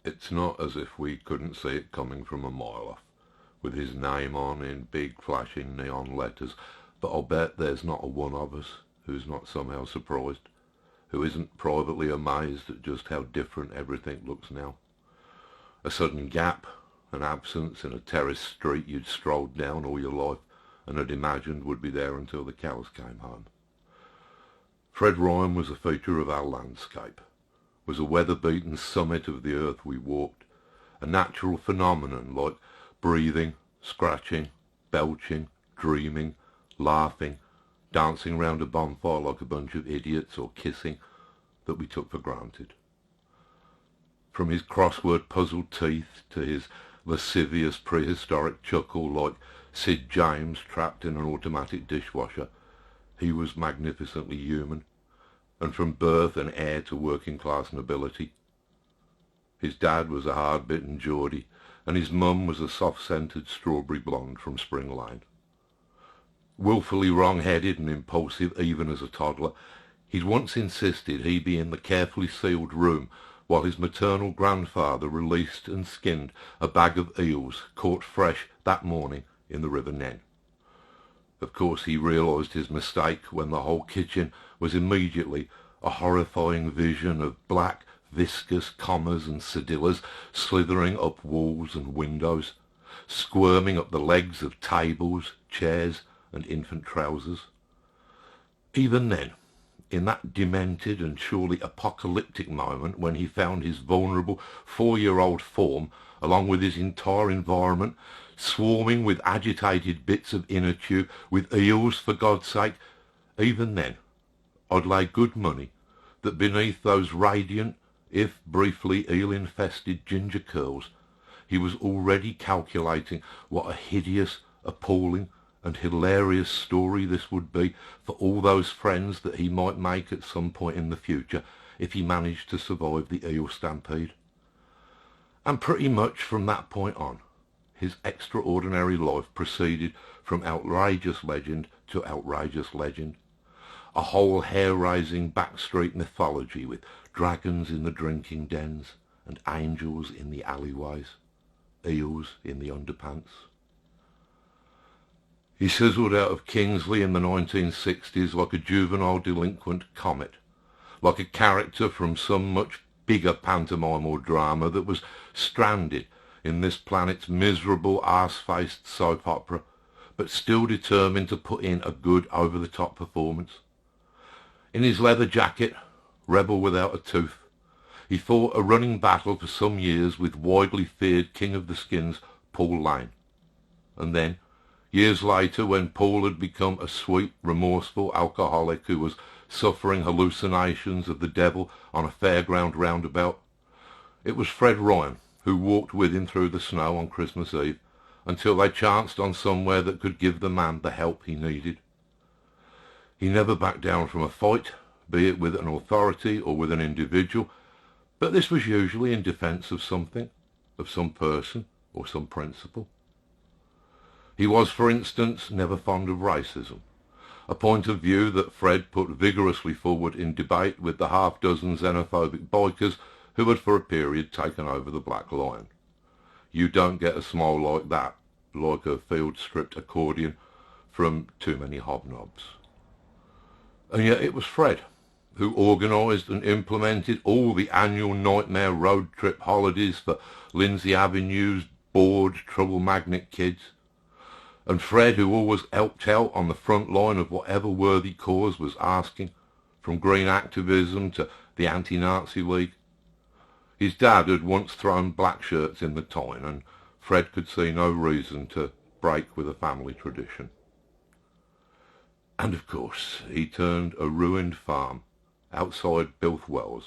It's not as if we couldn't see it coming from a mile off, with his name on in big flashing neon letters, but I'll bet there's not a one of us who's not somehow surprised, who isn't privately amazed at just how different everything looks now. A sudden gap, an absence in a terraced street you'd strolled down all your life and had imagined would be there until the cows came home. Fred Ryan was a feature of our landscape, was a weather-beaten summit of the earth we walked, a natural phenomenon like breathing, scratching, belching, dreaming, laughing, dancing round a bonfire like a bunch of idiots, or kissing, that we took for granted. From his crossword puzzled teeth to his lascivious prehistoric chuckle like Sid James trapped in an automatic dishwasher, he was magnificently human, and from birth an heir to working-class nobility. His dad was a hard-bitten Geordie, and his mum was a soft-scented strawberry blonde from Spring Lane. Wilfully wrong-headed and impulsive even as a toddler, he'd once insisted he be in the carefully sealed room while his maternal grandfather released and skinned a bag of eels caught fresh that morning in the River Nen. Of course he realised his mistake when the whole kitchen was immediately a horrifying vision of black, viscous commas and cedillas slithering up walls and windows, squirming up the legs of tables, chairs and infant trousers. Even then, in that demented and surely apocalyptic moment when he found his vulnerable 4-year-old form, along with his entire environment, swarming with agitated bits of inner tube, with eels for God's sake, even then I'd lay good money that beneath those radiant, if briefly eel-infested ginger curls, he was already calculating what a hideous, appalling and hilarious story this would be for all those friends that he might make at some point in the future if he managed to survive the eel stampede. And pretty much from that point on, his extraordinary life proceeded from outrageous legend to outrageous legend. A whole hair-raising backstreet mythology with dragons in the drinking dens and angels in the alleyways, eels in the underpants. He sizzled out of Kingsley in the 1960s like a juvenile delinquent comet, like a character from some much bigger pantomime or drama that was stranded in this planet's miserable arse-faced soap opera, but still determined to put in a good over-the-top performance. In his leather jacket, rebel without a tooth, he fought a running battle for some years with widely feared King of the Skins, Paul Lane. And then, years later, when Paul had become a sweet, remorseful alcoholic who was suffering hallucinations of the devil on a fairground roundabout, it was Fred Ryan who walked with him through the snow on Christmas Eve until they chanced on somewhere that could give the man the help he needed. He never backed down from a fight, be it with an authority or with an individual, but this was usually in defence of something, of some person or some principle. He was, for instance, never fond of racism, a point of view that Fred put vigorously forward in debate with the half-dozen xenophobic bikers who had for a period taken over the Black Lion. You don't get a smile like that, like a field-stripped accordion, from too many hobnobs. And yet it was Fred who organised and implemented all the annual nightmare road trip holidays for Lindsay Avenue's bored, trouble-magnet kids. And Fred who always helped out on the front line of whatever worthy cause was asking, from green activism to the Anti-Nazi League. His dad had once thrown black shirts in the Tyne, and Fred could see no reason to break with a family tradition. And of course he turned a ruined farm outside Bilthwells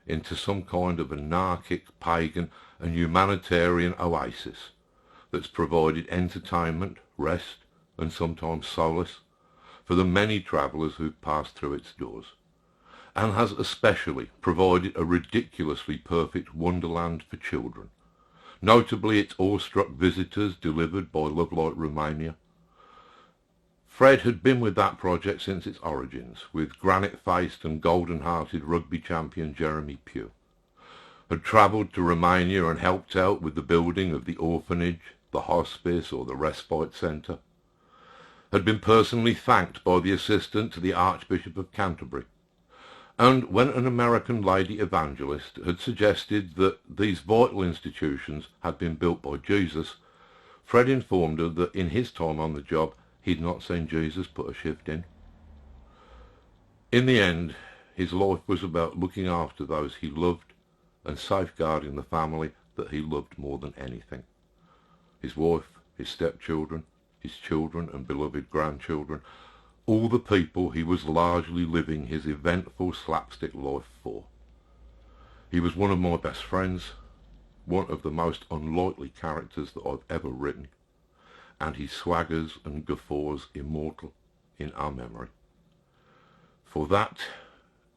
into some kind of anarchic, pagan and humanitarian oasis that's provided entertainment, rest and sometimes solace for the many travellers who've passed through its doors, and has especially provided a ridiculously perfect wonderland for children, notably its awestruck visitors delivered by Lovelight Romania. Fred had been with that project since its origins, with granite-faced and golden-hearted rugby champion Jeremy Pugh. had travelled to Romania and helped out with the building of the orphanage, the hospice or the respite centre, had been personally thanked by the assistant to the Archbishop of Canterbury, and when an American lady evangelist had suggested that these vital institutions had been built by Jesus, Fred informed her that in his time on the job he'd not seen Jesus put a shift in. In the end, his life was about looking after those he loved and safeguarding the family that he loved more than anything. His wife, his stepchildren, his children and beloved grandchildren, all the people he was largely living his eventful slapstick life for. He was one of my best friends, one of the most unlikely characters that I've ever written, and his swaggers and guffaws immortal in our memory. For that,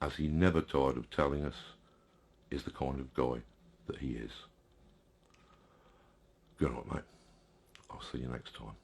as he never tired of telling us, is the kind of guy that he is. Good night, mate. I'll see you next time.